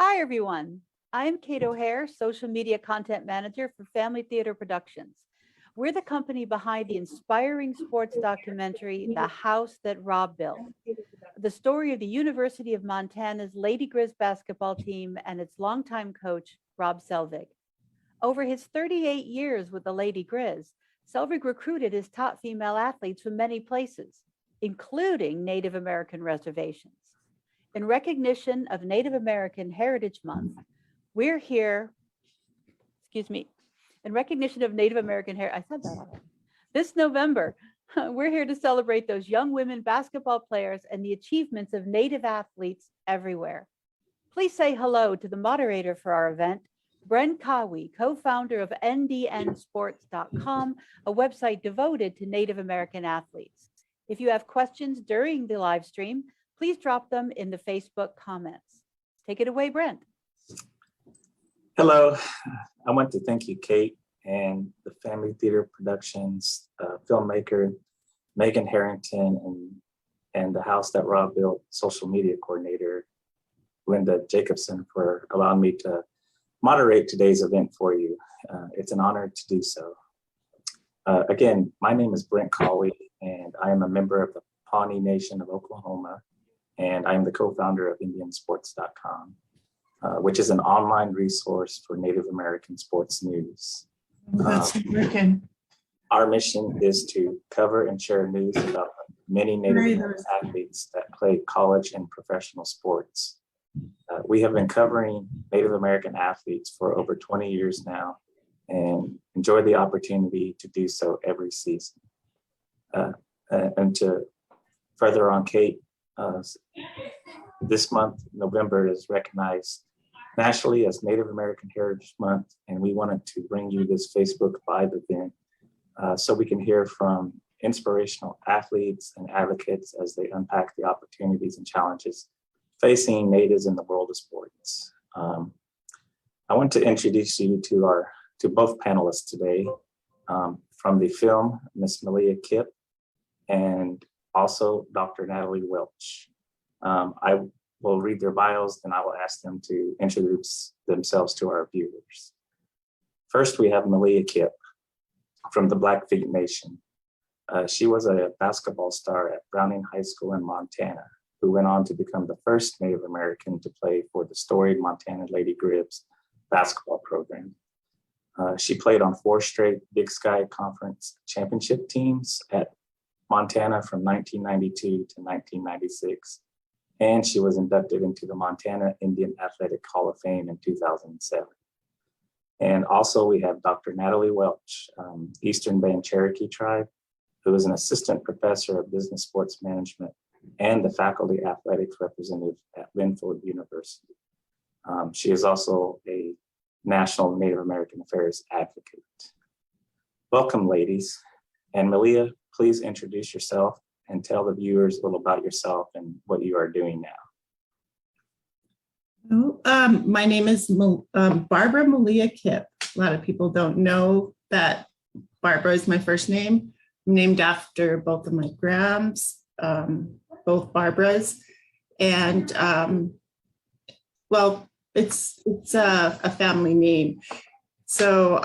Hi, everyone. I'm Kate O'Hare, Social Media Content Manager for Family Theater Productions. We're the company behind the inspiring sports documentary, The House That Rob Built, the story of the University of Montana's Lady Griz basketball team and its longtime coach, Rob Selvig. Over his 38 years with the Lady Griz, Selvig recruited his top female athletes from many places, including Native American reservations. In recognition of Native American Heritage Month, we're here, in recognition of Native American Heritage, I said that already. This November, we're here to celebrate those young women basketball players and the achievements of Native athletes everywhere. Please say hello to the moderator for our event, Bren Kawi, co-founder of ndnsports.com, a website devoted to Native American athletes. If you have questions during the live stream, please drop them in the Facebook comments. Take it away, Brent. Hello, I want to thank you, Kate, and the Family Theater Productions filmmaker, Megan Harrington, and the House That Rob Built social media coordinator, Linda Jacobson, for allowing me to moderate today's event for you. It's an honor to do so. Again, my name is Brent Kawi, and I am a member of the Pawnee Nation of Oklahoma, and I'm the co-founder of NDNsports.com, which is an online resource for Native American sports news. That's American. Our mission is to cover and share news about many Native American athletes that play college and professional sports. We have been covering Native American athletes for over 20 years now and enjoy the opportunity to do so every season. And to further on Kate, this month, November, is recognized nationally as Native American Heritage Month, and we wanted to bring you this Facebook Live event so we can hear from inspirational athletes and advocates as they unpack the opportunities and challenges facing natives in the world of sports. I want to introduce you to both panelists today. From the film, Miss Malia Kipp, and also Dr. Natalie Welch. I will read their bios, and I will ask them to introduce themselves to our viewers. First, we have Malia Kipp from the Blackfeet Nation. She was a basketball star at Browning High School in Montana, who went on to become the first Native American to play for the storied Montana Lady Griz basketball program. She played on 4 straight Big Sky Conference championship teams at Montana from 1992 to 1996, and she was inducted into the Montana Indian Athletic Hall of Fame in 2007. And also we have Dr. Natalie Welch, Eastern Band Cherokee tribe, who is an assistant professor of business sports management and the faculty athletics representative at Linfield University. She is also a National Native American Affairs advocate. Welcome, ladies. And Malia, please introduce yourself and tell the viewers a little about yourself and what you are doing now. My name is Barbara Malia Kipp. A lot of people don't know that Barbara is my first name. I'm named after both of my grams, both Barbaras. And well, it's a family name. So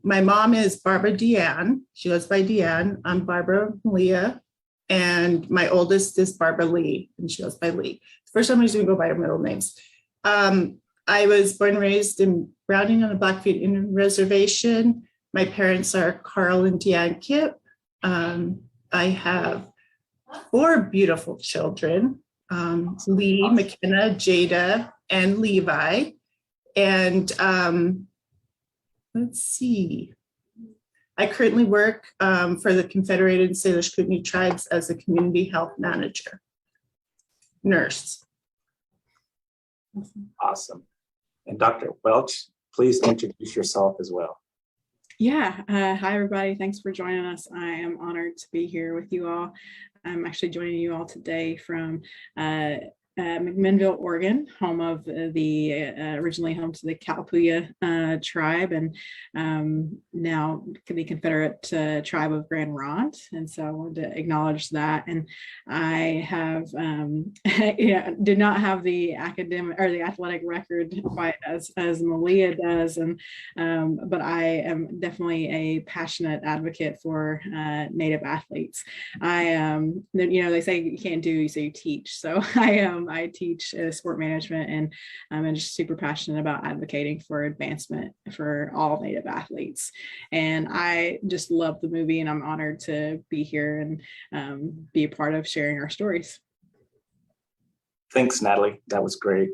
my mom is Barbara Deanne. She goes by Deanne. I'm Barbara Malia. And my oldest is Barbara Lee, and she goes by Lee. The first time I was going to go by her middle names. I was born and raised in Browning on the Blackfeet Indian Reservation. My parents are Carl and Deanne Kipp. I have 4 beautiful children, Lee, McKenna, Jada, and Levi. And let's see. I currently work for the Confederated Salish Kootenai Tribes as a community health manager, nurse. Awesome. And Dr. Welch, please introduce yourself as well. Yeah, hi everybody. Thanks for joining us. I am honored to be here with you all. I'm actually joining you all today from McMinnville, Oregon, home of originally home to the Kalapuya tribe, and now the Confederate tribe of Grand Ronde. And so I wanted to acknowledge that. And I have did not have the academic or the athletic record quite as Malia does, and but I am definitely a passionate advocate for Native athletes. They say you can't do, so you teach. So I teach sport management, and I'm just super passionate about advocating for advancement for all Native athletes. And I just love the movie, and I'm honored to be here and be a part of sharing our stories. Thanks, Natalie. That was great.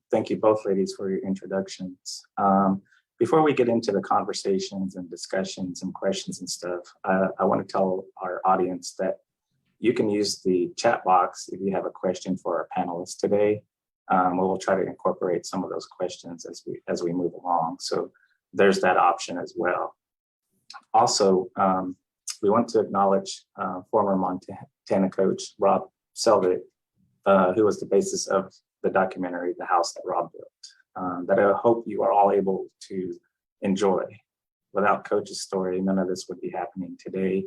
Thank you both ladies for your introductions. Before we get into the conversations and discussions and questions and stuff, I want to tell our audience that you can use the chat box if you have a question for our panelists today. We'll try to incorporate some of those questions as we move along. So there's that option as well. Also, we want to acknowledge former Montana coach Rob Selvig, who was the basis of the documentary, The House That Rob Built, that I hope you are all able to enjoy. Without Coach's story, none of this would be happening today.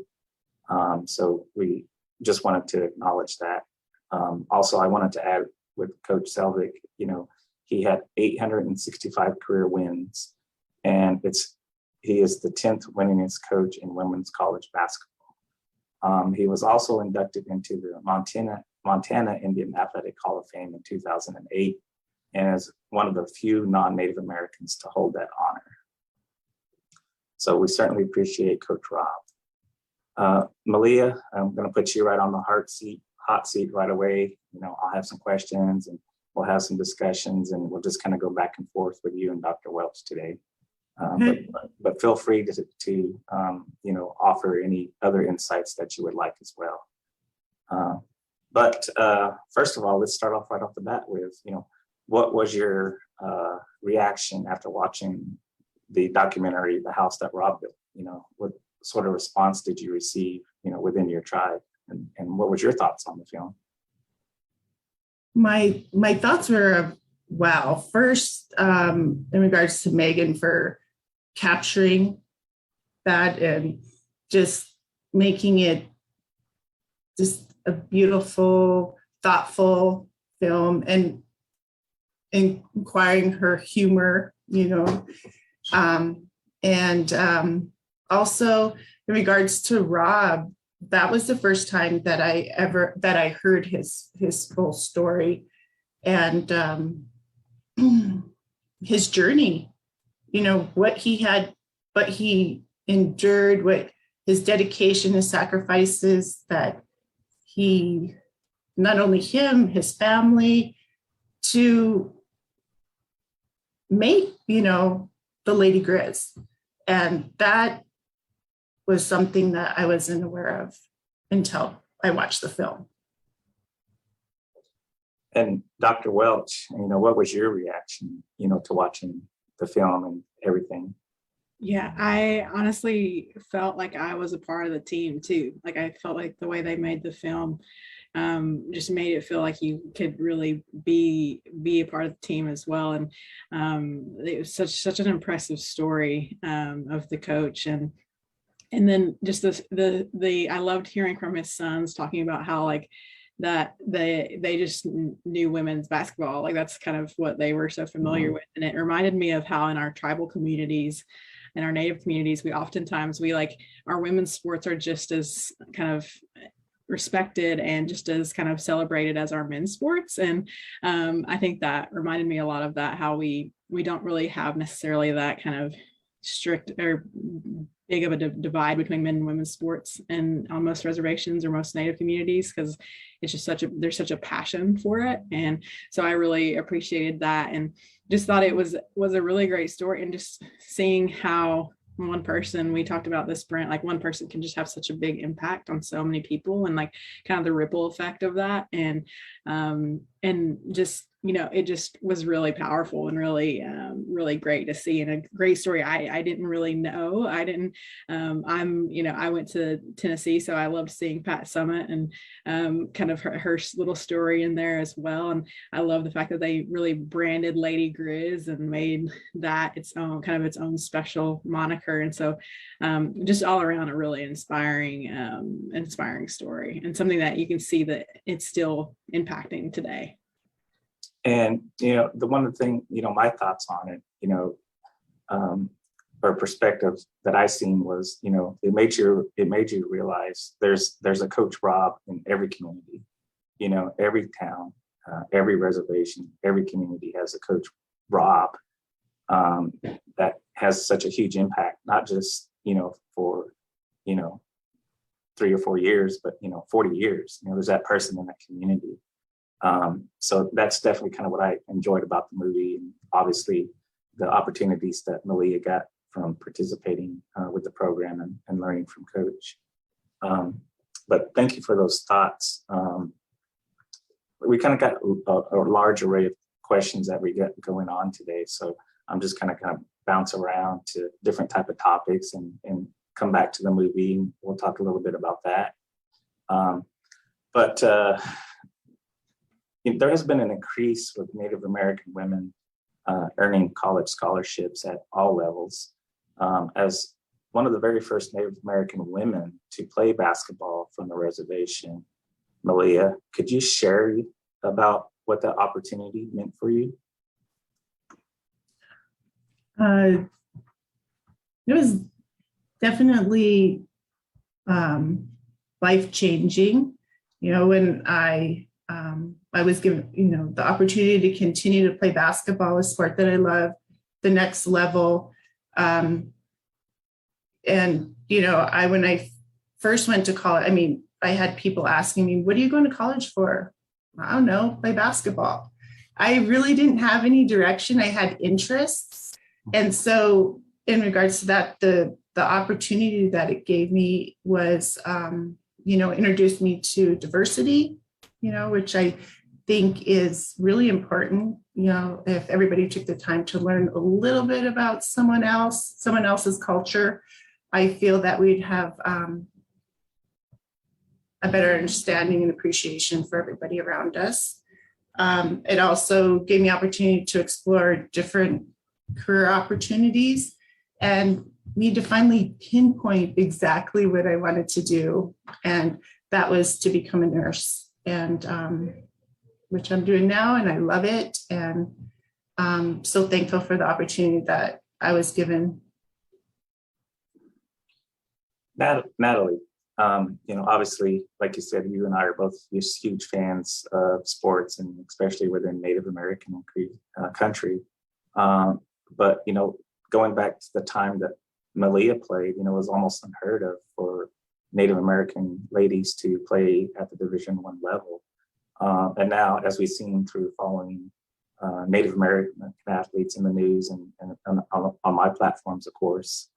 So we just wanted to acknowledge that. Also, I wanted to add with Coach Selvig, he had 865 career wins, and he is the 10th winningest coach in women's college basketball. He was also inducted into the Montana Indian Athletic Hall of Fame in 2008, and is one of the few non-Native Americans to hold that honor. So we certainly appreciate Coach Rob. Malia, I'm going to put you right on the hot seat right away. I'll have some questions and we'll have some discussions, and we'll just kind of go back and forth with you and Dr. Welch today. But feel free to offer any other insights that you would like as well. But first of all, let's start off right off the bat with, what was your reaction after watching the documentary, The House That Rob Built? What sort of response did you receive, within your tribe? And what was your thoughts on the film? My thoughts were, wow. First, in regards to Megan for capturing that and just making it just a beautiful, thoughtful film, and inquiring her humor, and also in regards to Rob, that was the first time that I heard his full story, and his journey, what he endured, what his dedication, his sacrifices, that he, not only him, his family, to make, the Lady Griz. And that was something that I wasn't aware of until I watched the film. And Dr. Welch, what was your reaction, to watching the film and everything? Yeah, I honestly felt like I was a part of the team too. Like, I felt like the way they made the film just made it feel like you could really be a part of the team as well. And it was such an impressive story of the coach, and then just the I loved hearing from his sons talking about how that they just knew women's basketball. Like, that's kind of what they were so familiar with. And it reminded me of how in our tribal communities and our Native communities, we oftentimes our women's sports are just as kind of respected and just as kind of celebrated as our men's sports. And I think that reminded me a lot of that, how we don't really have necessarily that kind of strict or big of a divide between men and women's sports and on most reservations or most Native communities, because it's just there's such a passion for it. And so I really appreciated that, and just thought it was a really great story. And just seeing how one person, we talked about this, Brent, one person can just have such a big impact on so many people, and kind of the ripple effect of that. And and just, it just was really powerful and really, really great to see, and a great story. I didn't really know. I went to Tennessee, so I loved seeing Pat Summitt and kind of her little story in there as well. And I love the fact that they really branded Lady Griz and made that its own special moniker. And so just all around a really inspiring story, and something that you can see that it's still impacting today. And, the one thing, my thoughts on it, or perspective that I seen was, it made you realize there's a Coach Rob in every community, every town, every reservation, every community has a Coach Rob that has such a huge impact, not just, for, 3 or 4 years, but, 40 years, there's that person in that community. So that's definitely kind of what I enjoyed about the movie, and obviously the opportunities that Malia got from participating with the program and learning from Coach. But thank you for those thoughts. We kind of got a large array of questions that we got going on today, so I'm just kind of bounce around to different type of topics and come back to the movie, and we'll talk a little bit about that. But there has been an increase with Native American women earning college scholarships at all levels. As one of the very first Native American women to play basketball from the reservation, Malia, could you share about what that opportunity meant for you? It was definitely life-changing. When I was given, the opportunity to continue to play basketball, a sport that I love, the next level. And, when I first went to college, I had people asking me, what are you going to college for? I don't know, play basketball. I really didn't have any direction. I had interests. And so in regards to that, the opportunity that it gave me was, introduced me to diversity, which I think is really important. If everybody took the time to learn a little bit about someone else's culture, I feel that we'd have a better understanding and appreciation for everybody around us. It also gave me opportunity to explore different career opportunities and me to finally pinpoint exactly what I wanted to do. And that was to become a nurse, and which I'm doing now, and I love it. And so thankful for the opportunity that I was given. Natalie, obviously, like you said, you and I are both huge fans of sports, and especially within Native American country. But, going back to the time that Malia played, it was almost unheard of for Native American ladies to play at the Division I level. And now, as we've seen through following Native American athletes in the news and on my platforms, of course,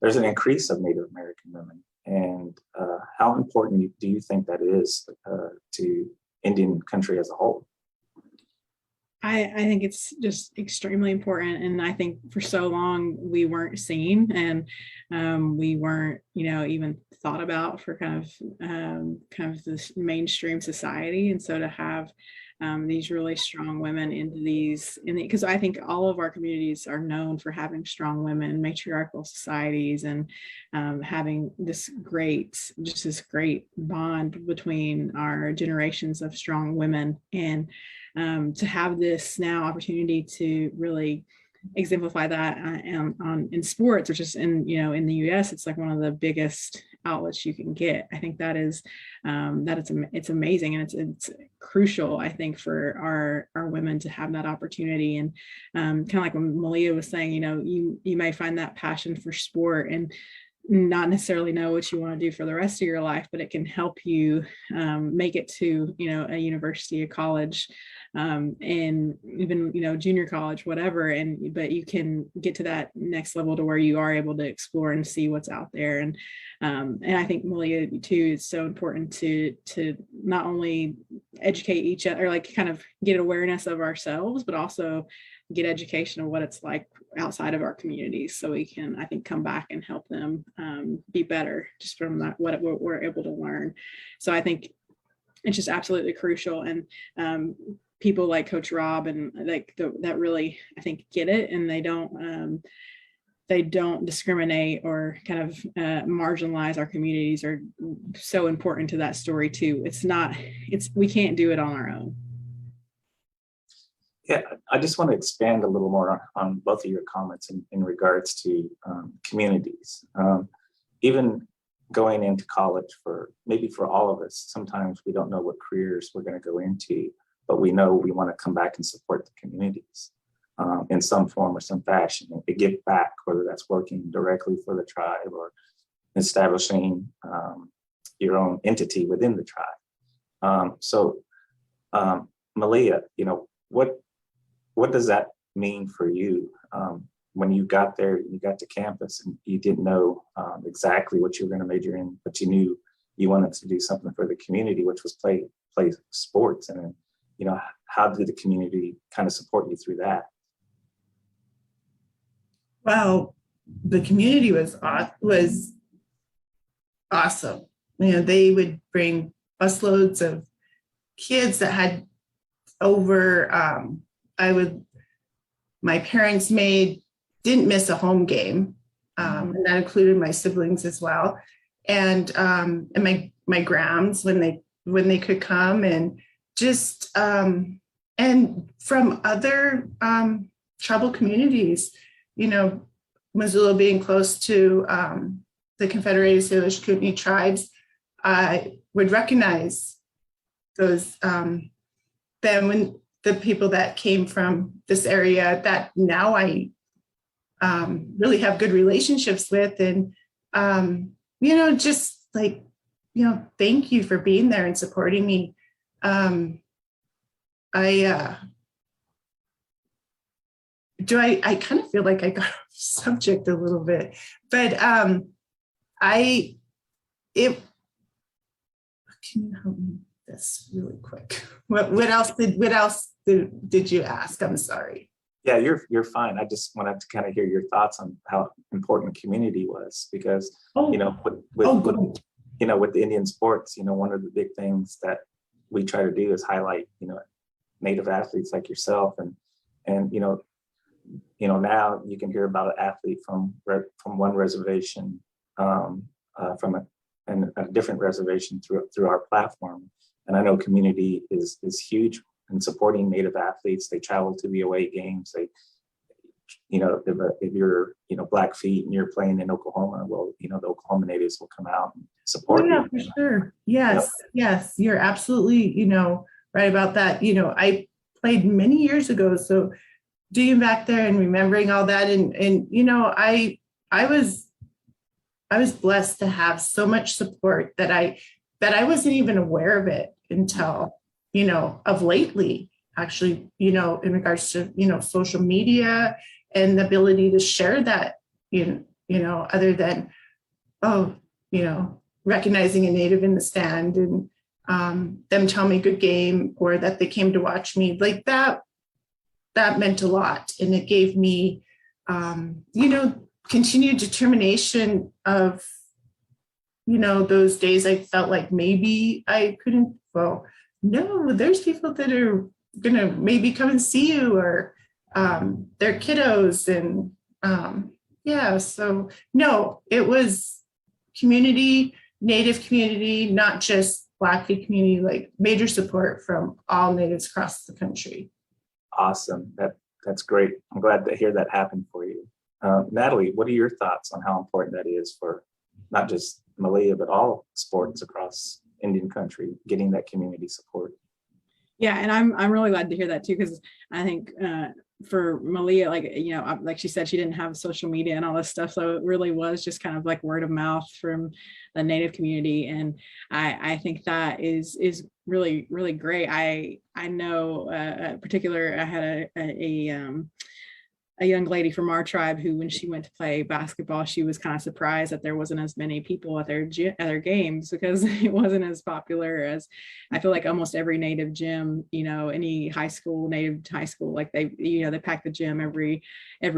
there's an increase of Native American women. And how important do you think that is to Indian country as a whole? I think it's just extremely important. And I think for so long we weren't seen, and we weren't, even thought about for kind of this mainstream society. And so to have these really strong women because I think all of our communities are known for having strong women, matriarchal societies, and having this great bond between our generations of strong women. And to have this now opportunity to really exemplify that in sports, which is in the US, it's like one of the biggest outlets you can get. I think it's amazing, and it's crucial, I think, for our women to have that opportunity. And kind of like when Malia was saying, you may find that passion for sport and not necessarily know what you want to do for the rest of your life, but it can help you make it to a university, a college, and even junior college, whatever. But you can get to that next level to where you are able to explore and see what's out there. And I think, Malia, too, it's so important to not only educate each other, like kind of get awareness of ourselves, but also get education of what it's like outside of our communities, so we can, I think, come back and help them be better just from that, what we're able to learn. So I think it's just absolutely crucial. And people like Coach Rob and like that really, I think, get it, and they don't discriminate or kind of marginalize our communities are so important to that story too. We can't do it on our own. Yeah, I just want to expand a little more on both of your comments in regards to communities. Even going into college, maybe for all of us, sometimes we don't know what careers we're going to go into, but we know we want to come back and support the communities in some form or some fashion, and to give back, whether that's working directly for the tribe or establishing your own entity within the tribe. Malia, what does that mean for you when you got there, you got to campus and you didn't know exactly what you were going to major in, but you knew you wanted to do something for the community, which was play sports. And, how did the community kind of support you through that? Well, the community was awesome. They would bring busloads of kids that had over, my parents didn't miss a home game. And that included my siblings as well. And my grams when they could come, and just, and from other tribal communities, Missoula being close to the Confederated Salish Kootenai tribes, I would recognize those, them when the people that came from this area that now I really have good relationships with. And, just like, thank you for being there and supporting me. I kind of feel like I got off subject a little bit, but can you help me with this really quick? What else did you ask? I'm sorry. Yeah, you're fine. I just wanted to kind of hear your thoughts on how important community was, because with the Indian sports, one of the big things that we try to do is highlight Native athletes like yourself, and now you can hear about an athlete from one reservation, from a different reservation through our platform. And I know community is huge in supporting Native athletes. They travel to the away games. They, if you're Blackfeet and you're playing in Oklahoma, well, the Oklahoma natives will come out and support you. For sure. Yes, yes, you're absolutely right about that. I played many years ago, so being back there and remembering all that, and I was blessed to have so much support that I wasn't even aware of it until of lately, actually, in regards to social media and the ability to share that, other than recognizing a Native in the stand and them tell me good game, or that they came to watch me, like that meant a lot. And it gave me, continued determination of, those days I felt like maybe I couldn't, well, no, there's people that are going to maybe come and see you, or their kiddos. And so no, it was community, Native community, not just Blackfeet community, like major support from all Natives across the country. Awesome. That's great. I'm glad to hear that happen for you. Natalie, what are your thoughts on how important that is for not just Malia, but all sports across Indian country, getting that community support? Yeah, and I'm really glad to hear that too, because I think for Malia, like she said, she didn't have social media and all this stuff, so it really was just kind of like word of mouth from the Native community, and I think that is really, really great. I know, particular, I had a young lady from our tribe who, when she went to play basketball, she was kind of surprised that there wasn't as many people at their games, because it wasn't as popular as, I feel like, almost every Native gym, any Native high school, like they pack the gym every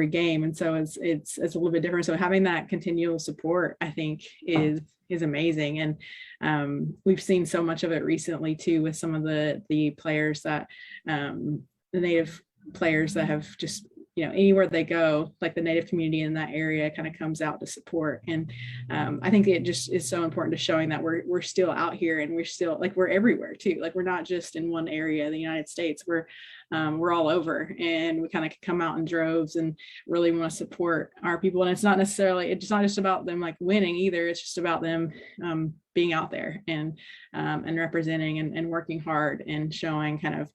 game. And so it's a little bit different. So having that continual support, I think, is amazing. And we've seen so much of it recently too, with some of the players that the Native players that have just, anywhere they go, like the Native community in that area kind of comes out to support. And I think it just is so important to showing that we're still out here, and we're still, like, we're everywhere too. Like, we're not just in one area of the United States, we're all over, and we kind of come out in droves and really want to support our people. And it's not just about them like winning either. It's just about them being out there and representing and working hard and showing kind of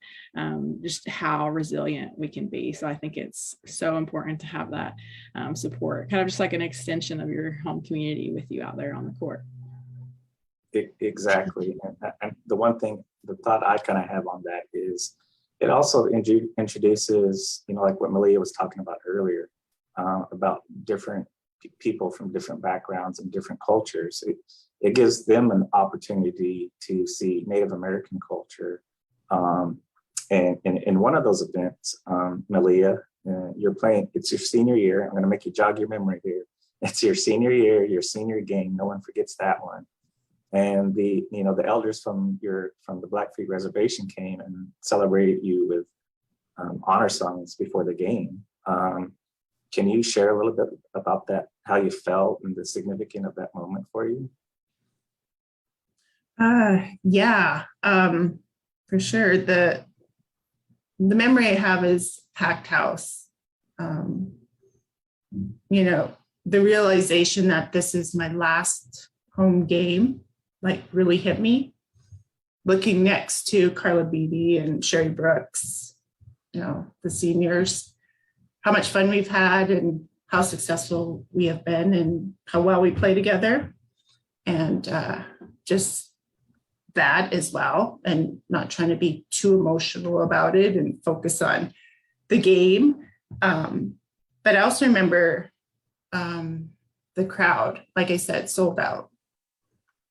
just how resilient we can be. So I think it's so important to have that support, kind of just like an extension of your home community with you out there on the court. Exactly. And the thought I kind of have on that is, it also introduces, like what Malia was talking about earlier, about different people from different backgrounds and different cultures. It gives them an opportunity to see Native American culture. And in one of those events, Malia, you're playing, it's your senior year. I'm going to make you jog your memory here. It's your senior year, your senior game. No one forgets that one. And the elders from the Blackfeet Reservation came and celebrated you with honor songs before the game. Can you share a little bit about that, how you felt and the significance of that moment for you? Yeah, for sure. The memory I have is packed house. The realization that this is my last home game, like, really hit me. Looking next to Carla Beatty and Sherry Brooks, the seniors, how much fun we've had and how successful we have been and how well we play together. And just that as well, and not trying to be too emotional about it and focus on the game. But I also remember the crowd, like I said, sold out.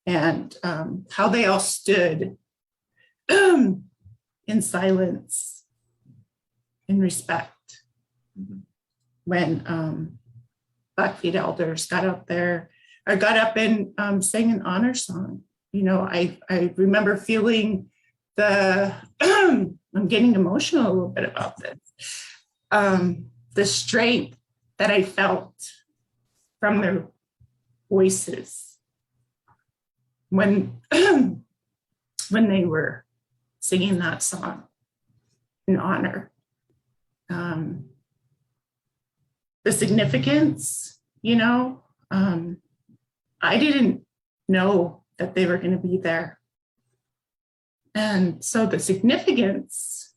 And how they all stood in silence, in respect, when Blackfeet elders got up and sang an honor song. I remember feeling I'm getting emotional a little bit about this, the strength that I felt from their voices when they were singing that song in honor. The significance, I didn't know that they were going to be there. And so the significance,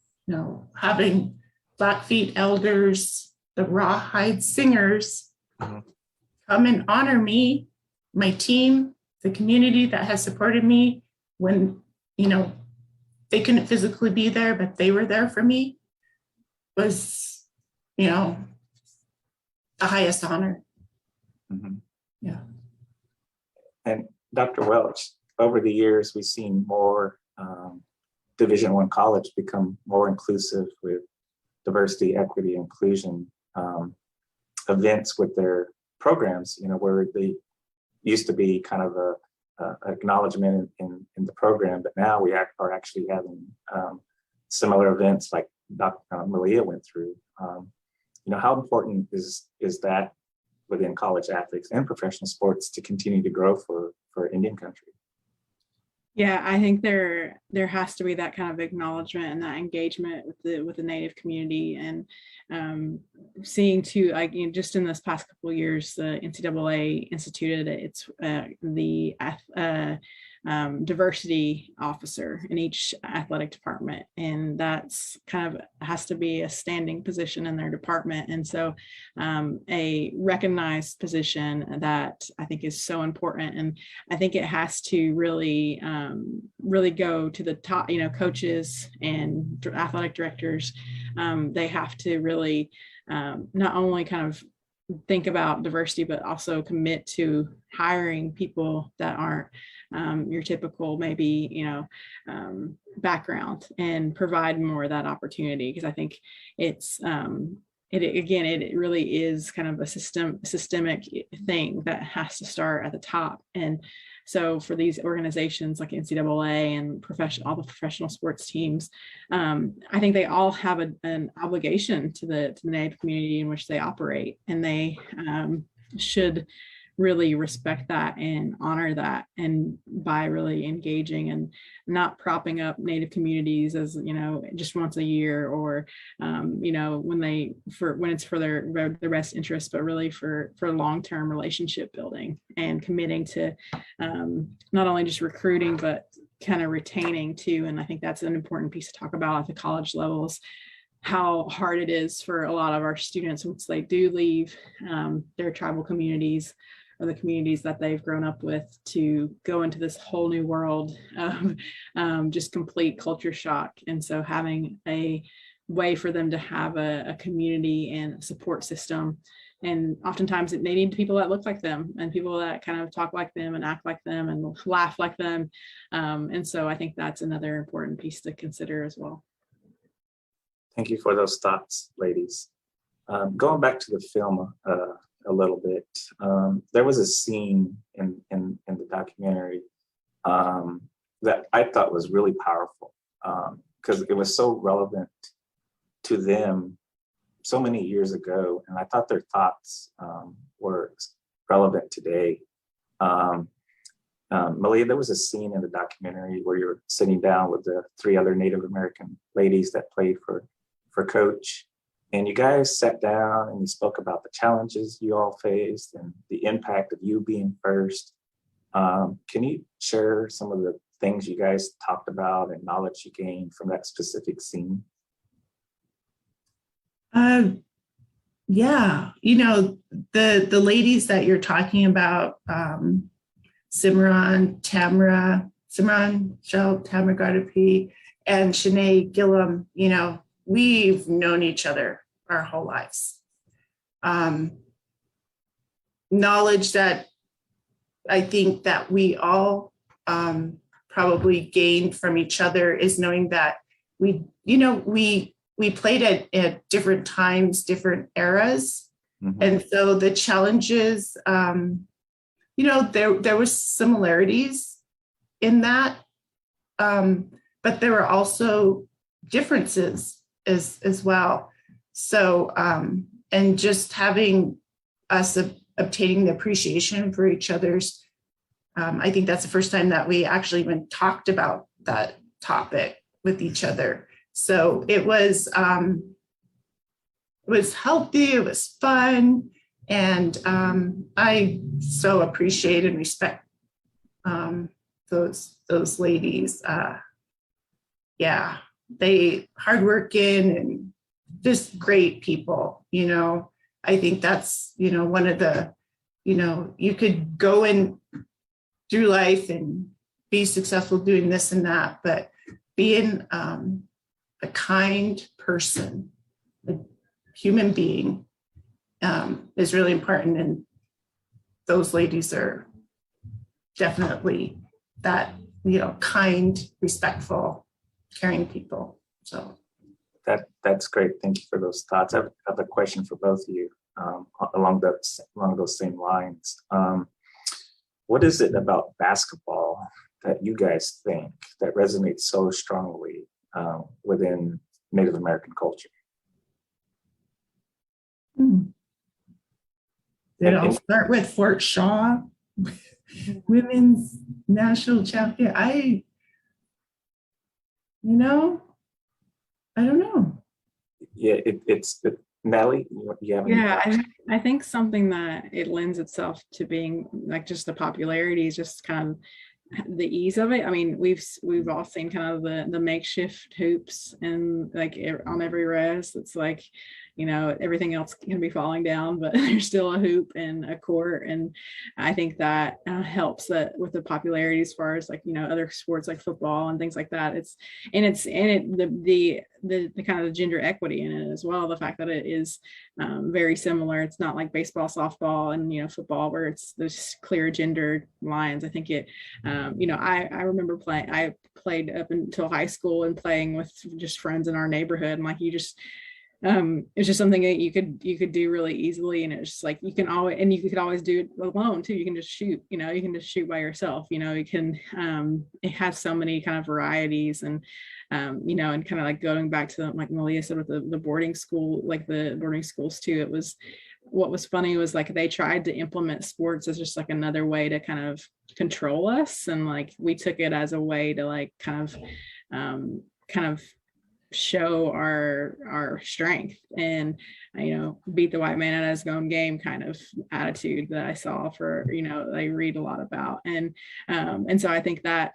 having Blackfeet elders, the rawhide singers, come and honor me, my team, the community that has supported me when, they couldn't physically be there, but they were there for me, was, the highest honor. Mm-hmm. Yeah. And Dr. Welch, over the years, we've seen more Division I college become more inclusive with diversity, equity, inclusion events with their programs, where they used to be kind of a acknowledgement in the program, but now we are actually having similar events like Dr. Malia went through. How important is that within college athletics and professional sports to continue to grow for Indian country? Yeah, I think there has to be that kind of acknowledgement and that engagement with the Native community, and seeing too, like, just in this past couple of years, the NCAA instituted the diversity officer in each athletic department, and that's kind of has to be a standing position in their department. And so a recognized position that I think is so important, and I think it has to really go to the top, coaches and athletic directors. They have to really not only kind of think about diversity, but also commit to hiring people that aren't your typical maybe background, and provide more of that opportunity, because I think it's it really is kind of a systemic thing that has to start at the top. And so for these organizations like NCAA and all the professional sports teams, I think they all have an obligation to the Native community in which they operate, and they should really respect that and honor that, and by really engaging and not propping up Native communities as just once a year, or when it's for their best interest, but really for long-term relationship building and committing to not only just recruiting but kind of retaining too. And I think that's an important piece to talk about at the college levels, how hard it is for a lot of our students once they do leave their tribal communities or the communities that they've grown up with, to go into this whole new world of just complete culture shock. And so having a way for them to have a community and a support system, and oftentimes they need people that look like them and people that kind of talk like them and act like them and laugh like them. And so I think that's another important piece to consider as well. Thank you for those thoughts, ladies. Going back to the film a little bit, there was a scene in the documentary that I thought was really powerful, because it was so relevant to them so many years ago, and I thought their thoughts were relevant today. Malia, there was a scene in the documentary where you're sitting down with the 3 other Native American ladies that played for Coach, and you guys sat down and you spoke about the challenges you all faced and the impact of you being first. Can you share some of the things you guys talked about and knowledge you gained from that specific scene? Yeah, the ladies that you're talking about, Simran, Shell, Tamara Gardapi, and Shanae Gillum, we've known each other our whole lives. Knowledge that I think that we all probably gained from each other is knowing that we played at different times, different eras. Mm-hmm. And so the challenges, there was similarities in that, but there were also differences as well. So, and just having us obtaining the appreciation for each other's, I think that's the first time that we actually even talked about that topic with each other. So it was healthy, it was fun, and I so appreciate and respect those ladies. Yeah, they hardworking and just great people. I think that's one of the you could go in through life and be successful doing this and that, but being a kind person, a human being, is really important. And those ladies are definitely that, kind, respectful, caring people. So that's great. Thank you for those thoughts. I have a question for both of you along those same lines. What is it about basketball that you guys think that resonates so strongly within Native American culture? I'll start with Fort Shaw, women's national champion. I don't know. Yeah, it's Natalie, you have any thoughts? I think something that it lends itself to being like just the popularity is just kind of the ease of it. I mean, we've all seen kind of the makeshift hoops and like on every res. It's like, everything else can be falling down, but there's still a hoop and a court. And I think that helps that with the popularity as far as other sports like football and things like that. The kind of gender equity in it as well. The fact that it is very similar. It's not like baseball, softball, and football where there's clear gender lines. I think I remember playing. I played up until high school and playing with just friends in our neighborhood, and it's just something that you could do really easily. And it's just like you could always do it alone too. You can just shoot, you can just shoot by yourself. It has so many kind of varieties, and and kind of like going back to like Malia said with the boarding school, like the boarding schools too. What was funny was like they tried to implement sports as just like another way to kind of control us, and like we took it as a way to like kind of show our strength and beat the white man at his own game kind of attitude that I saw I read a lot about. And so I think that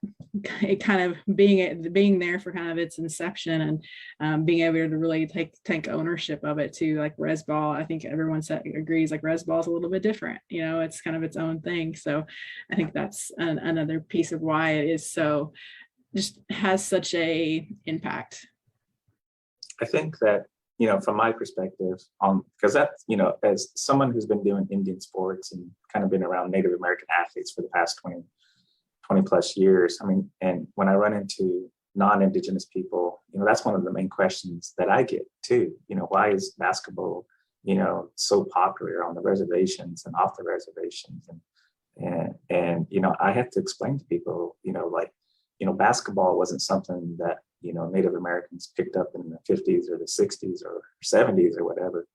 it kind of being there for kind of its inception and being able to really take ownership of it too. Like res ball, I think everyone agrees like res ball is a little bit different, it's kind of its own thing. So I think that's another piece of why it is so just has such a impact. I think that, from my perspective, because that's, as someone who's been doing Indian sports and kind of been around Native American athletes for the past 20 plus years, and when I run into non-Indigenous people, that's one of the main questions that I get too. Why is basketball, so popular on the reservations and off the reservations? And I have to explain to people, basketball wasn't something that Native Americans picked up in the 50s or the 60s or 70s or whatever.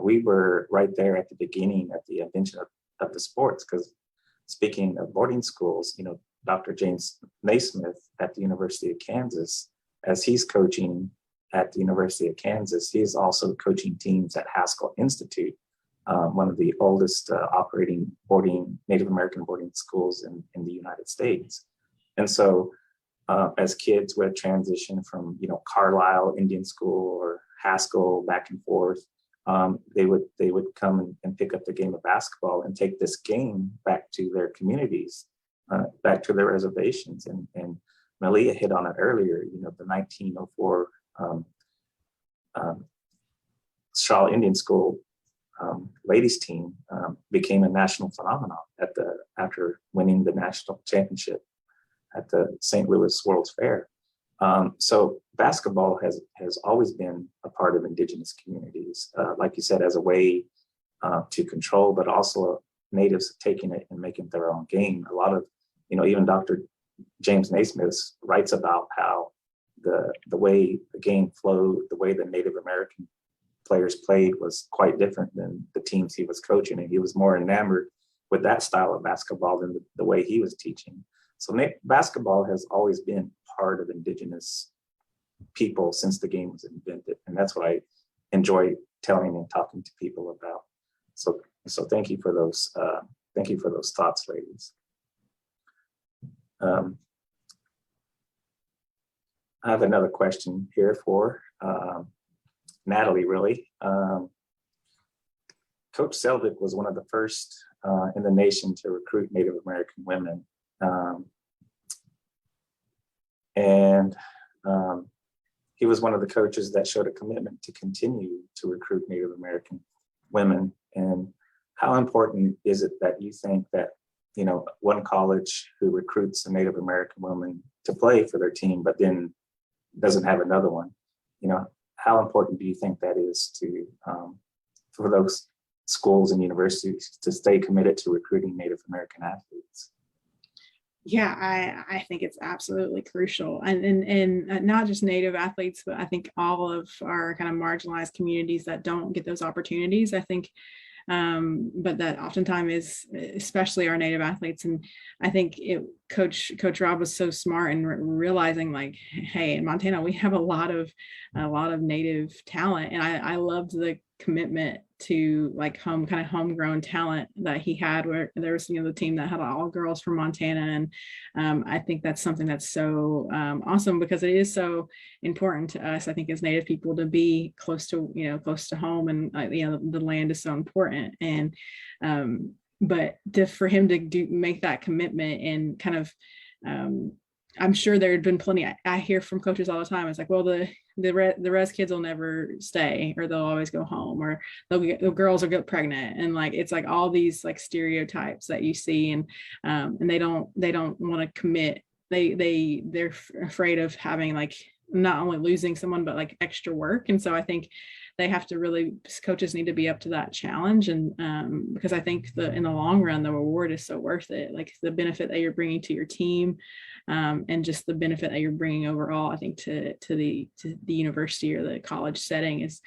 We were right there at the beginning at the invention of the sports, because speaking of boarding schools, Dr. James Naismith at the University of Kansas, as he's coaching at the University of Kansas, he's also coaching teams at Haskell Institute, one of the oldest operating Native American boarding schools in the United States. And so as kids would transition from, Carlisle Indian School or Haskell back and forth, they would come and pick up the game of basketball and take this game back to their communities, back to their reservations. And Malia hit on it earlier, the 1904 Shaw Indian School ladies team became a national phenomenon after winning the national championship at the St. Louis World's Fair. So basketball has always been a part of Indigenous communities, like you said, as a way to control, but also Natives taking it and making their own game. A lot of, even Dr. James Naismith writes about how the way the game flowed, the way the Native American players played was quite different than the teams he was coaching, and he was more enamored with that style of basketball than the way he was teaching. So basketball has always been part of Indigenous people since the game was invented, and that's what I enjoy telling and talking to people about. So thank you for those. Thank you for those thoughts, ladies. I have another question here for Natalie. Really, Coach Selvig was one of the first in the nation to recruit Native American women. He was one of the coaches that showed a commitment to continue to recruit Native American women. And how important is it that you think that, one college who recruits a Native American woman to play for their team, but then doesn't have another one? How important do you think that is to for those schools and universities to stay committed to recruiting Native American athletes? Yeah, I think it's absolutely crucial, and not just Native athletes, but I think all of our kind of marginalized communities that don't get those opportunities. I think, but that oftentimes is especially our Native athletes. And I think Coach Rob was so smart in realizing, like, hey, in Montana we have a lot of Native talent, and I loved the commitment to like kind of homegrown talent that he had, where there was, the team that had all girls from Montana. And I think that's something that's so awesome, because it is so important to us, I think, as Native people, to be close to home. And, the land is so important. And, but for him to make that commitment and kind of, I'm sure there had been plenty. I hear from coaches all the time. It's like, well, the res kids will never stay, or they'll always go home, or the girls will get pregnant, and like it's like all these like stereotypes that you see, and they don't want to commit. They're afraid of having like not only losing someone, but like extra work. And so I think coaches need to be up to that challenge. And because I think in the long run, the reward is so worth it. Like the benefit that you're bringing to your team, and just the benefit that you're bringing overall, I think to the university or the college setting is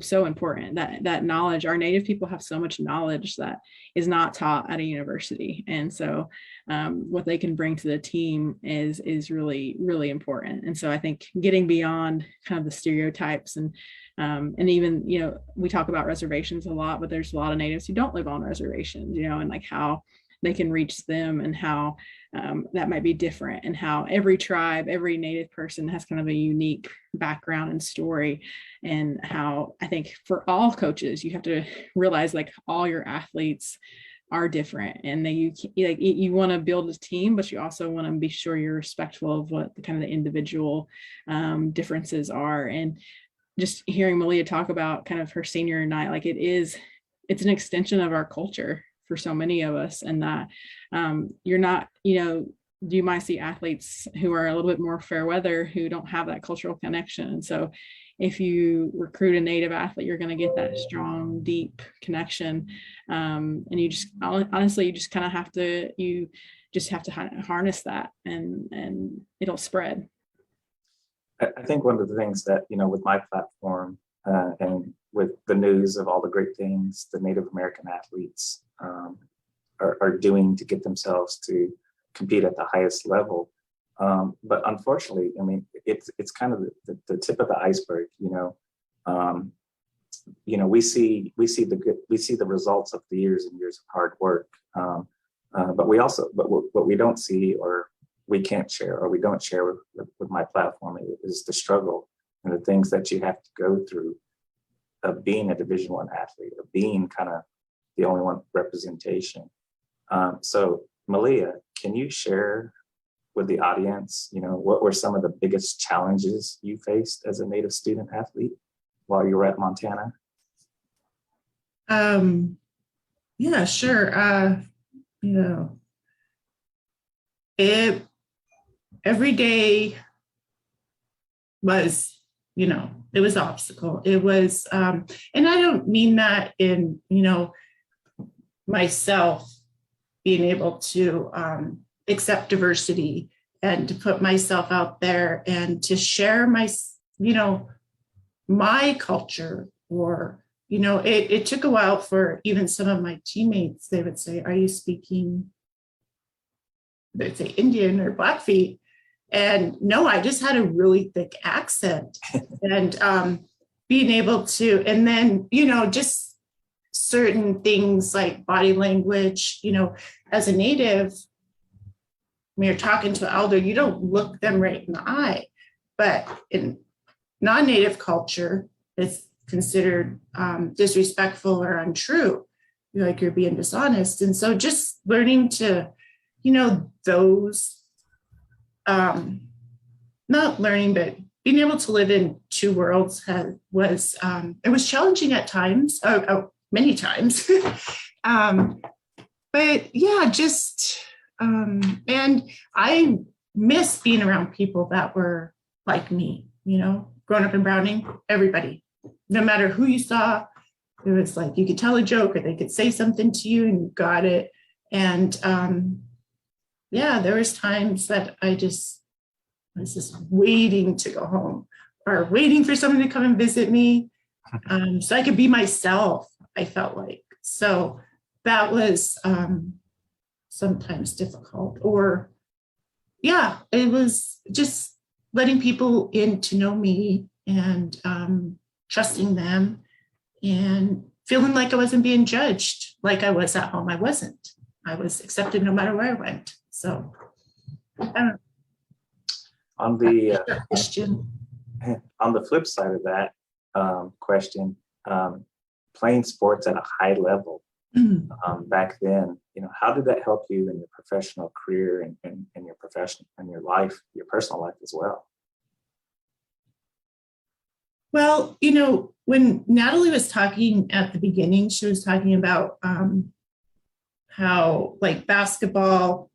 so important. That knowledge, our Native people have so much knowledge that is not taught at a university. And so what they can bring to the team is really, really important. And so I think getting beyond kind of the stereotypes and even, we talk about reservations a lot, but there's a lot of Natives who don't live on reservations, and like how they can reach them, and how that might be different, and how every tribe, every Native person has kind of a unique background and story. And how I think for all coaches, you have to realize like all your athletes are different, and you want to build a team, but you also want to be sure you're respectful of what the kind of the individual differences are. And just hearing Malia talk about kind of her senior night, like it's an extension of our culture for so many of us. And that you're not, you might see athletes who are a little bit more fair weather who don't have that cultural connection. And so if you recruit a Native athlete, you're going to get that strong, deep connection. And you just honestly, you just kind of have to, harness that, and it'll spread. I think one of the things that, with my platform and with the news of all the great things the Native American athletes are doing to get themselves to compete at the highest level. But unfortunately, I mean, it's kind of the tip of the iceberg. We see the results of the years and years of hard work. But what we don't see, or we can't share, or we don't share with my platform, is the struggle and the things that you have to go through of being a Division I athlete, of being kind of the only one representation. So Malia, can you share with the audience, what were some of the biggest challenges you faced as a Native student athlete while you were at Montana? Yeah, sure. Every day was, it was obstacle. It was, and I don't mean that in, myself being able to accept diversity and to put myself out there and to share my culture, or, it took a while for even some of my teammates. They would say, are you speaking, they'd say Indian or Blackfeet? And no, I just had a really thick accent. And being able to, and then, just certain things like body language, as a Native, when you're talking to an elder, you don't look them right in the eye. But in non-Native culture, it's considered disrespectful or untrue. Like you're being dishonest. And so just learning to, those, not learning, but being able to live in two worlds was challenging at times, many times. But yeah, just, and I miss being around people that were like me, growing up in Browning, everybody, no matter who you saw, it was like you could tell a joke or they could say something to you and you got it. And there was times that I was just waiting to go home or waiting for someone to come and visit me, so I could be myself, I felt like. So that was sometimes difficult, or it was just letting people in to know me and trusting them and feeling like I wasn't being judged like I was at home. I wasn't. I was accepted no matter where I went. So I don't know. On the Question. on the flip side of that question, playing sports at a high level back then, how did that help you in your professional career and your profession and your life, your personal life as well? Well, when Natalie was talking at the beginning, she was talking about how like basketball,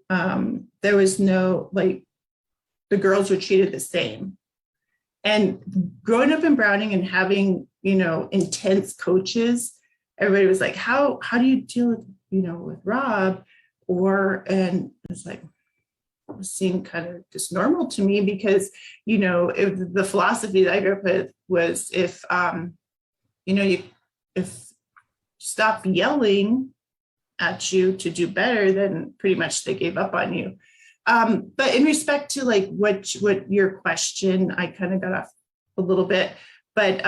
there was no, like, the girls were treated the same. And growing up in Browning and having, intense coaches, everybody was like, how do you deal with, with Rob? And it's like, it seemed kind of just normal to me because, if the philosophy that I grew up with was if stop yelling at you to do better, then pretty much they gave up on you. But in respect to like what your question, I kind of got off a little bit, but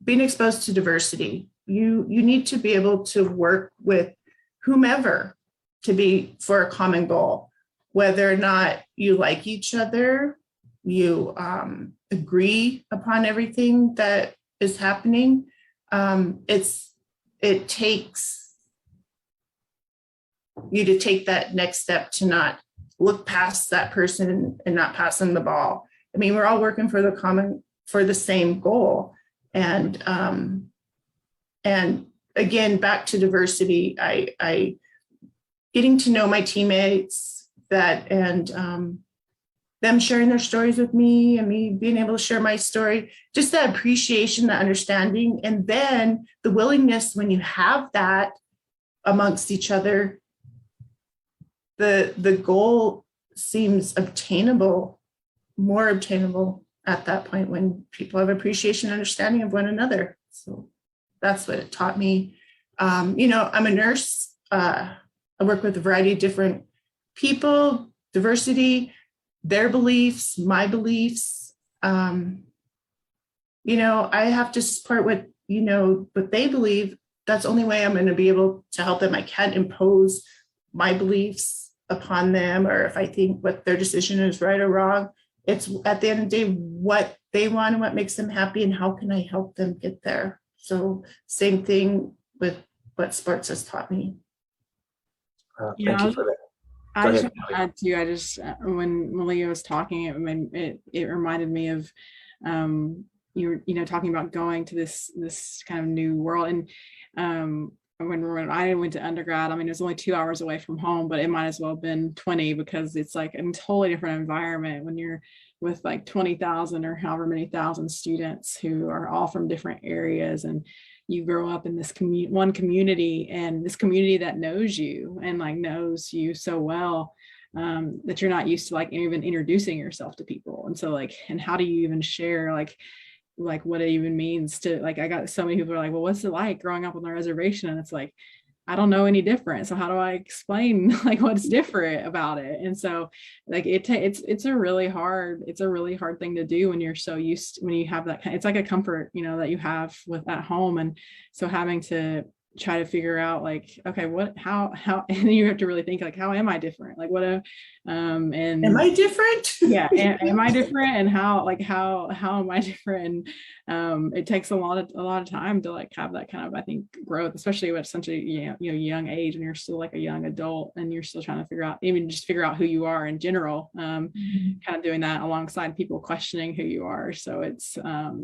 being exposed to diversity, you need to be able to work with whomever to be for a common goal, whether or not you like each other, you agree upon everything that is happening. It takes you to take that next step to not look past that person and not pass them the ball. I mean, we're all working for the same goal. And again, back to diversity, I getting to know my teammates and them sharing their stories with me and me being able to share my story, just that appreciation, that understanding, and then the willingness when you have that amongst each other, the goal seems obtainable, more obtainable at that point when people have appreciation and understanding of one another. So that's what it taught me. I'm a nurse. I work with a variety of different people, diversity, their beliefs, my beliefs. I have to support what they believe. That's the only way I'm going to be able to help them. I can't impose my beliefs upon them, or if I think what their decision is right or wrong. It's at the end of the day what they want and what makes them happy, and how can I help them get there. So same thing with what sports has taught me. Thank you for that. I just want to add too, when Malia was talking, it reminded me of you were talking about going to this kind of new world. And when I went to undergrad, it was only 2 hours away from home, but it might as well have been 20 because it's like a totally different environment when you're with like 20,000 or however many thousand students who are all from different areas, and you grow up in this one community, and this community that knows you and like knows you so well that you're not used to like even introducing yourself to people. And so like, and how do you even share like what it even means to like, I got so many people are like, well, what's it like growing up on the reservation? And it's like, I don't know any different. So how do I explain like what's different about it? And so like it's a really hard thing to do when you're so used when you have that it's like a comfort, that you have with at home. And so having to try to figure out like, okay, how, and then you have to really think like, how am I different? Like and am I different? Yeah. Am I different? And how am I different? And it takes a lot of time to like have that kind of, I think, growth, especially at such a young age, and you're still like a young adult and you're still trying to figure out who you are in general, kind of doing that alongside people questioning who you are. So it's a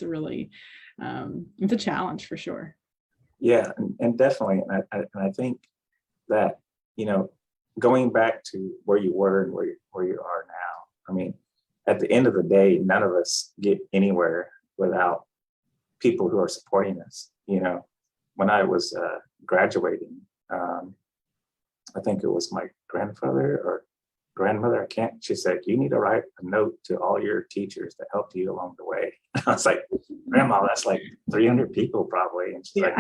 really, it's a challenge for sure. Yeah, and definitely. And I think that, going back to where you were and where you are now, at the end of the day, none of us get anywhere without people who are supporting us. When I was graduating, I think it was my grandfather or grandmother, she said, you need to write a note to all your teachers that helped you along the way. I was like, Grandma, that's like 300 people probably. And she's like,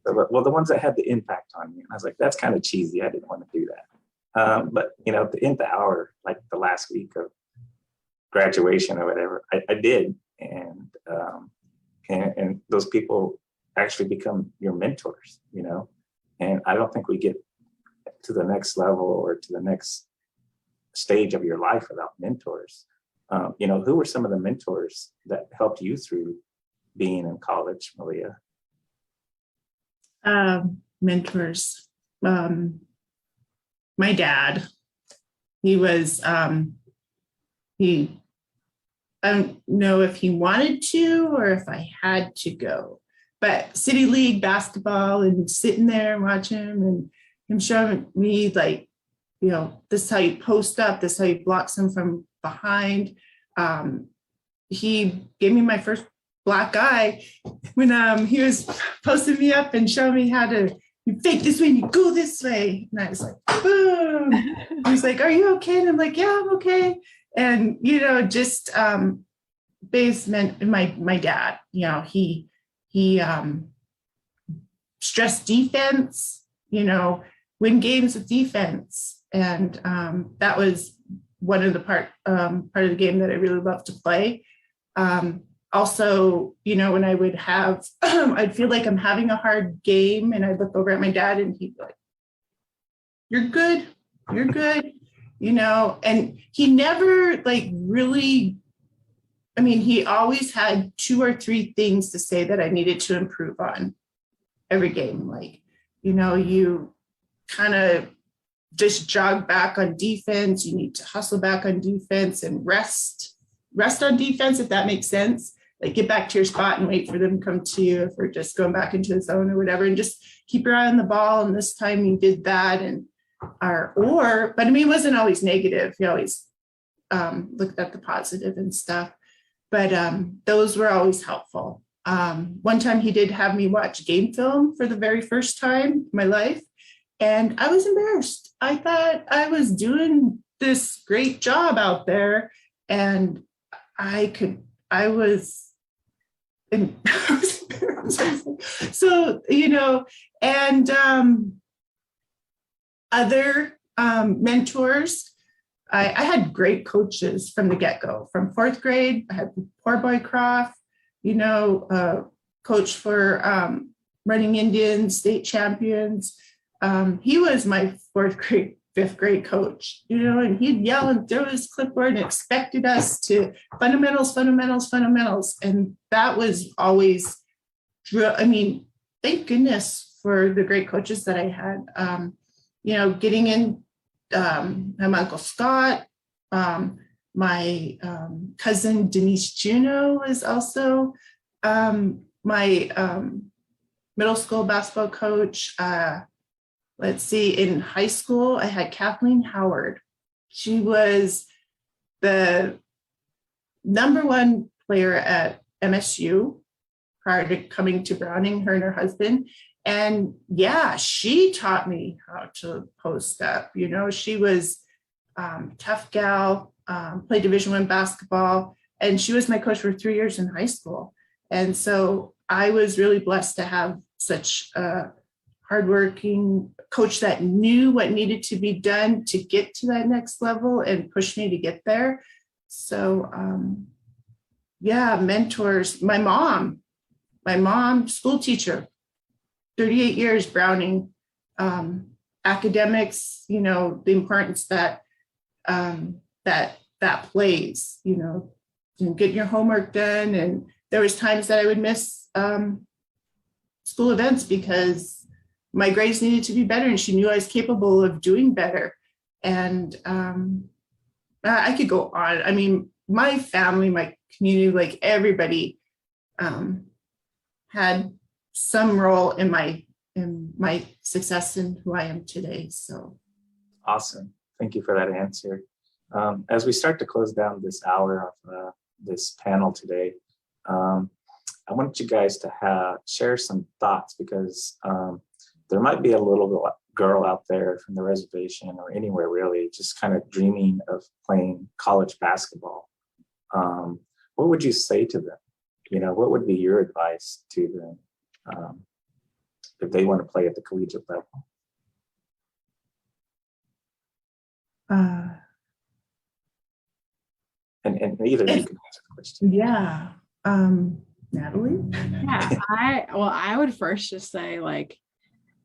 well, the ones that had the impact on me. And I was like, that's kind of cheesy. I didn't want to do that. But, at the end of the hour, like the last week of graduation or whatever, I did. And, and those people actually become your mentors, you know. And I don't think we get to the next level or to the next stage of your life without mentors. You know, who were some of the mentors that helped you through being in college, Malia? Mentors. My dad, he was, he, I don't know if he wanted to or if I had to go, but City League basketball and sitting there and watching him and him showing me like, you know, this is how you post up, this is how you block them from behind. He gave me my first black eye when he was posting me up and showing me how to, you fake this way and you go this way. And I was like, boom. He's like, are you okay? And I'm like, yeah, I'm okay. And, you know, just basement, my dad, you know, he stressed defense, you know, win games with defense. And that was one of the part of the game that I really loved to play. Also, you know, when I would have, I'd feel like I'm having a hard game and I'd look over at my dad and he'd be like, you're good, you know, and he never like really, I mean, he always had 2 or 3 things to say that I needed to improve on every game. Like, you know, you kind of just jog back on defense. You need to hustle back on defense and rest on defense, if that makes sense. Like get back to your spot and wait for them to come to you if we're just going back into the zone or whatever, and just keep your eye on the ball. And this time you did that, and but I mean, it wasn't always negative. He always looked at the positive and stuff. But those were always helpful. One time he did have me watch game film for the very first time in my life, and I was embarrassed. I thought I was doing this great job out there, and I was embarrassed. So, you know, and other mentors, I had great coaches from the get-go. From 4th grade, I had Poor Boy Croft, you know, coach for Running Indians, state champions. He was my 4th grade, 5th grade coach, you know, and he'd yell and throw his clipboard and expected us to fundamentals. And that was always, I mean, thank goodness for the great coaches that I had. You know, getting in, my Uncle Scott, my cousin Denise Juno was also my middle school basketball coach. Let's see, in high school, I had Kathleen Howard. She was the #1 player at MSU prior to coming to Browning, her and her husband. And yeah, she taught me how to post up. You know, she was tough gal, played Division I basketball, and she was my coach for 3 years in high school. And so I was really blessed to have such a hardworking coach that knew what needed to be done to get to that next level and push me to get there. So yeah, mentors. My mom, school teacher, 38 years, Browning, academics, you know, the importance that that plays, you know, getting your homework done. And there was times that I would miss school events because my grades needed to be better, and she knew I was capable of doing better. And I could go on. I mean, my family, my community, like everybody had some role in my success and who I am today. So Awesome. Thank you for that answer. As we start to close down this hour of this panel today, I want you guys to share some thoughts, because there might be a little girl out there from the reservation or anywhere really, just kind of dreaming of playing college basketball. What would you say to them? You know, what would be your advice to them if they want to play at the collegiate level? And either you can answer the question. Yeah. Natalie? Yeah, I would first just say like,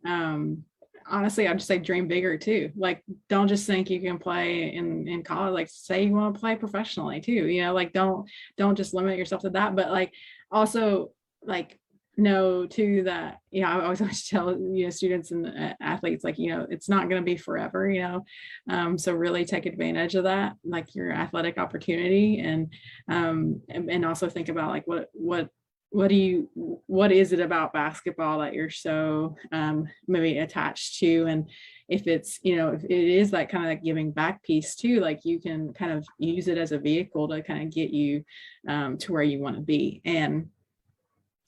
honestly, I'd just say dream bigger too. Like, don't just think you can play in college. Like, say you want to play professionally too. Like don't just limit yourself to that. But like, also like know too that I always want to tell students and athletes like it's not going to be forever. So really take advantage of that, like your athletic opportunity, and also think about like what is it about basketball that you're so maybe attached to, and if it's if it is that kind of like giving back piece too, like you can kind of use it as a vehicle to kind of get you to where you want to be, and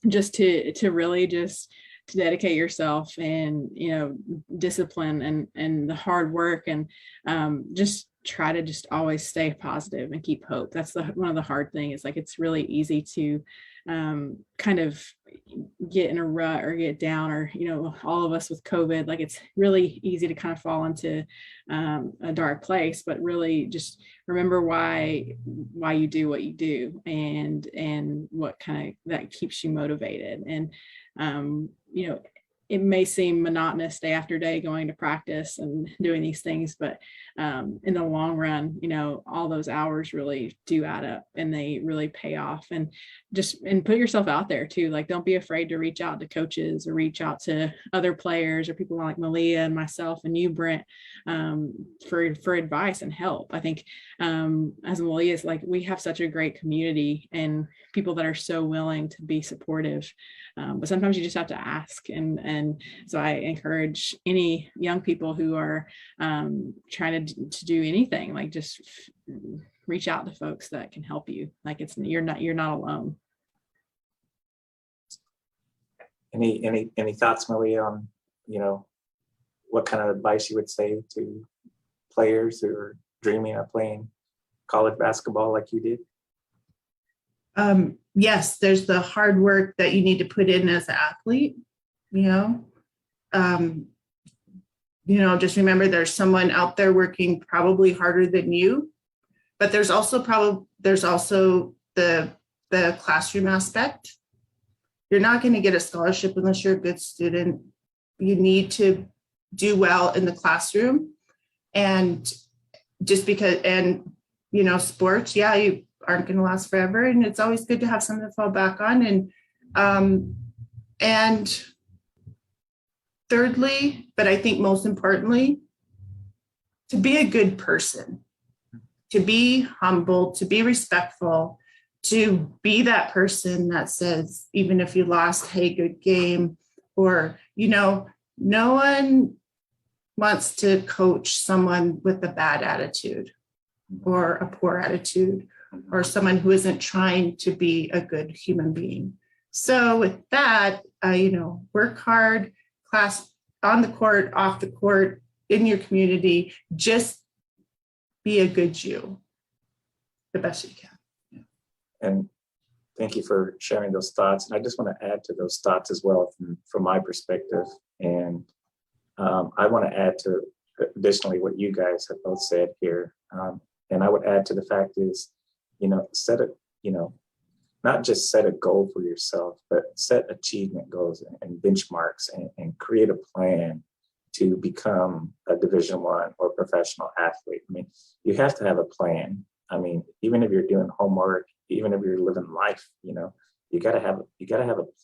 just to really just to dedicate yourself and discipline and the hard work, and just try to just always stay positive and keep hope. That's one of the hard things. It's like it's really easy to kind of get in a rut or get down, or all of us with COVID, like it's really easy to kind of fall into a dark place. But really just remember why you do what you do, and what kind of that keeps you motivated. And it may seem monotonous day after day going to practice and doing these things, but in the long run, all those hours really do add up, and they really pay off. And put yourself out there too. Like, don't be afraid to reach out to coaches or reach out to other players or people like Malia and myself and you, Brent, for advice and help. I think as Malia is like, we have such a great community and people that are so willing to be supportive. But sometimes you just have to ask. And so I encourage any young people who are trying to do anything, like just reach out to folks that can help you. Like you're not alone. Any thoughts, Malia, on what kind of advice you would say to players who are dreaming of playing college basketball like you did? Yes, there's the hard work that you need to put in as an athlete. Just remember there's someone out there working probably harder than you, but there's also the classroom aspect. You're not going to get a scholarship unless you're a good student. You need to do well in the classroom, and just because, sports, you aren't going to last forever, and it's always good to have something to fall back on. And thirdly, but I think most importantly, to be a good person, to be humble, to be respectful, to be that person that says, even if you lost, hey, good game, or, no one wants to coach someone with a bad attitude or a poor attitude, or someone who isn't trying to be a good human being. So with that, work hard, class on the court, off the court, in your community, just be a good you the best you can. And thank you for sharing those thoughts. And I just want to add to those thoughts as well from my perspective. And I want to add to additionally what you guys have both said here. And I would add to the fact is, not just set a goal for yourself, but set achievement goals and benchmarks and create a plan to become a Division I or professional athlete. I mean, you have to have a plan. I mean, even if you're doing homework, even if you're living life, you gotta have a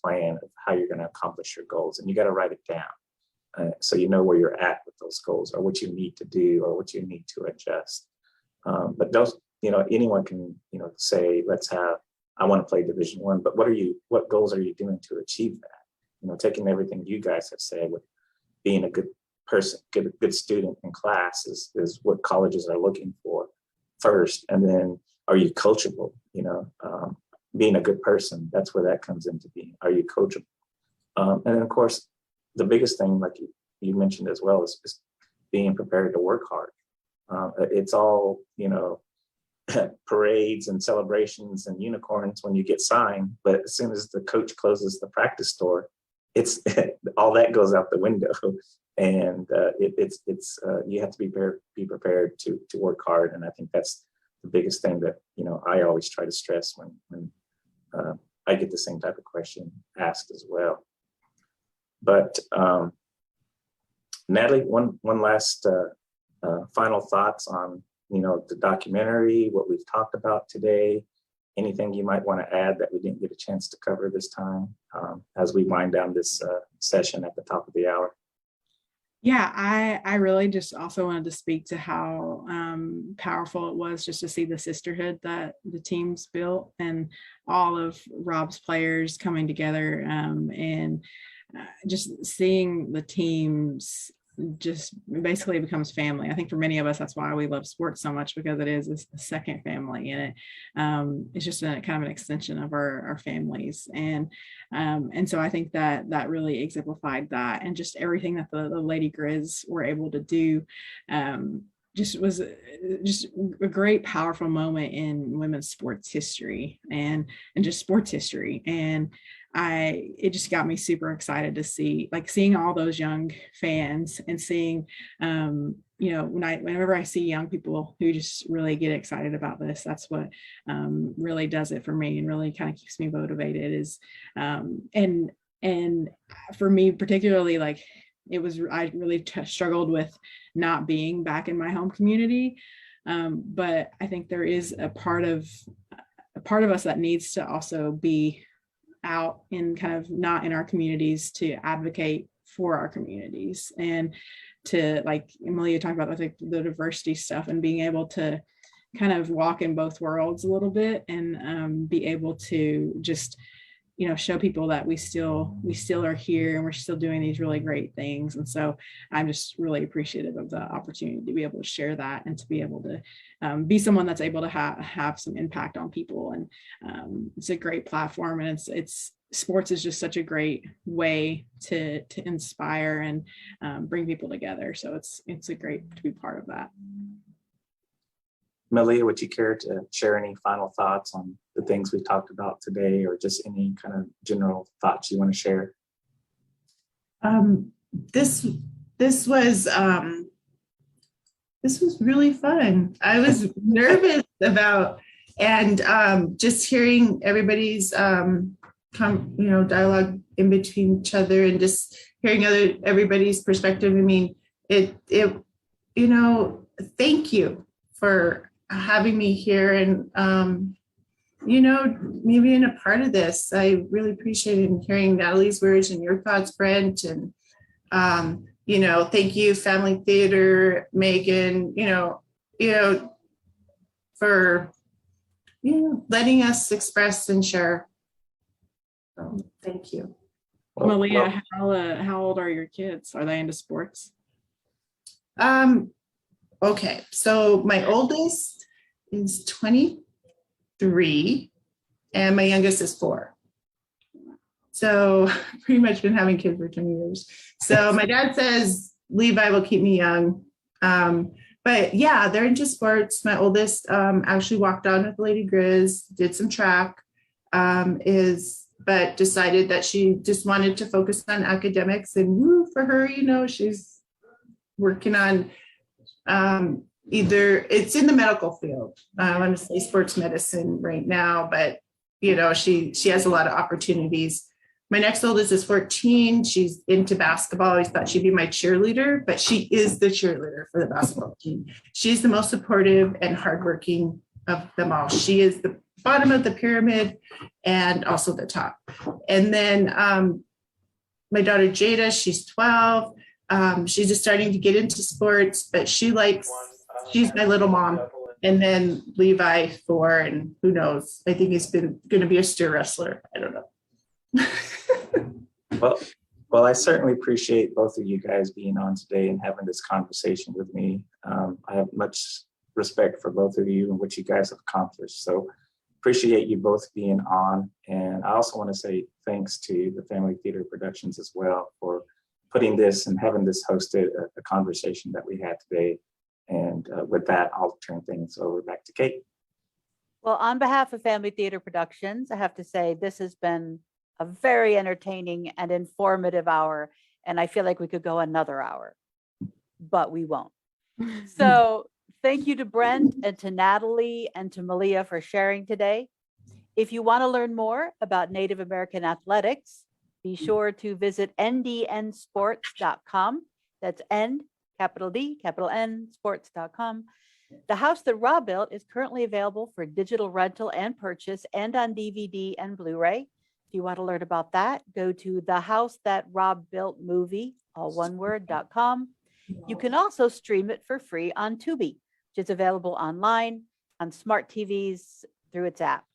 plan of how you're going to accomplish your goals, and you got to write it down so you know where you're at with those goals, or what you need to do, or what you need to adjust. But those, anyone can, say, I want to play Division I, but what goals are you doing to achieve that? Taking everything you guys have said with being a good person, good student in class is what colleges are looking for first. And then, are you coachable? Being a good person, that's where that comes into being. Are you coachable? And then, of course, the biggest thing, like you mentioned as well, is being prepared to work hard. It's all, parades and celebrations and unicorns when you get signed, but as soon as the coach closes the practice door, it's all that goes out the window. And you have to be prepared to work hard. And I think that's the biggest thing that I always try to stress when I get the same type of question asked as well. But Natalie, one last final thoughts on, the documentary, what we've talked about today, anything you might want to add that we didn't get a chance to cover this time as we wind down this session at the top of the hour. Yeah, I really just also wanted to speak to how powerful it was just to see the sisterhood that the teams built and all of Rob's players coming together and just seeing the teams just basically becomes family. I think for many of us, that's why we love sports so much, because it is a second family, and it's just a kind of an extension of our families. And so I think that really exemplified that, and just everything that the Lady Griz were able to do just was just a great, powerful moment in women's sports history and just sports history. And it just got me super excited to seeing all those young fans and seeing, whenever I see young people who just really get excited about this, that's what really does it for me and really kind of keeps me motivated is, and for me particularly, I really struggled with not being back in my home community. But I think there is a part of us that needs to also be out in kind of not in our communities to advocate for our communities, and to, like Malia talked about, the diversity stuff and being able to kind of walk in both worlds a little bit and be able to just show people that we still are here and we're still doing these really great things. And so I'm just really appreciative of the opportunity to be able to share that and to be able to be someone that's able to have some impact on people. And it's a great platform, and it's sports is just such a great way to inspire and bring people together. So it's a great to be part of that. Malia, would you care to share any final thoughts on the things we talked about today, or just any kind of general thoughts you want to share? This was really fun. I was nervous about, and just hearing everybody's dialogue in between each other, and just hearing everybody's perspective. I mean, thank you for having me here, and me being a part of this. I really appreciated hearing Natalie's words and your thoughts, Brent, and thank you, Family Theater, Megan, for letting us express and share. Thank you. Malia, how old are your kids? Are they into sports? Okay, so my oldest is 23 and my youngest is 4. So pretty much been having kids for 20 years. So my dad says Levi will keep me young. But yeah, they're into sports. My oldest actually walked on with Lady Griz, did some track, but decided that she just wanted to focus on academics, and woo, for her, she's working on either it's in the medical field. I want to say sports medicine right now, but she has a lot of opportunities. My next oldest is 14. She's into basketball. I always thought she'd be my cheerleader, but she is the cheerleader for the basketball team. She's the most supportive and hardworking of them all. She is the bottom of the pyramid and also the top. And then my daughter Jada, she's 12. She's just starting to get into sports, but she's my little mom. And then Levi, 4, and who knows? I think he's going to be a steer wrestler. I don't know. Well, I certainly appreciate both of you guys being on today and having this conversation with me. I have much respect for both of you and what you guys have accomplished. So appreciate you both being on. And I also want to say thanks to the Family Theater Productions as well for putting this and having this hosted a conversation that we had today. And with that, I'll turn things over back to Kate. Well, on behalf of Family Theater Productions, I have to say this has been a very entertaining and informative hour, and I feel like we could go another hour, but we won't. So thank you to Brent and to Natalie and to Malia for sharing today. If you want to learn more about Native American athletics, be sure to visit ndnsports.com. That's N, capital D, capital N, sports.com. The House That Rob Built is currently available for digital rental and purchase and on DVD and Blu-ray. If you want to learn about that, go to the House That Rob Built movie, all one word.com. You can also stream it for free on Tubi, which is available online on smart TVs through its app.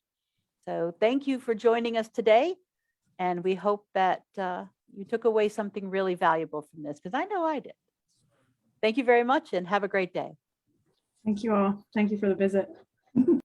So thank you for joining us today. And we hope that you took away something really valuable from this, because I know I did. Thank you very much and have a great day. Thank you all. Thank you for the visit.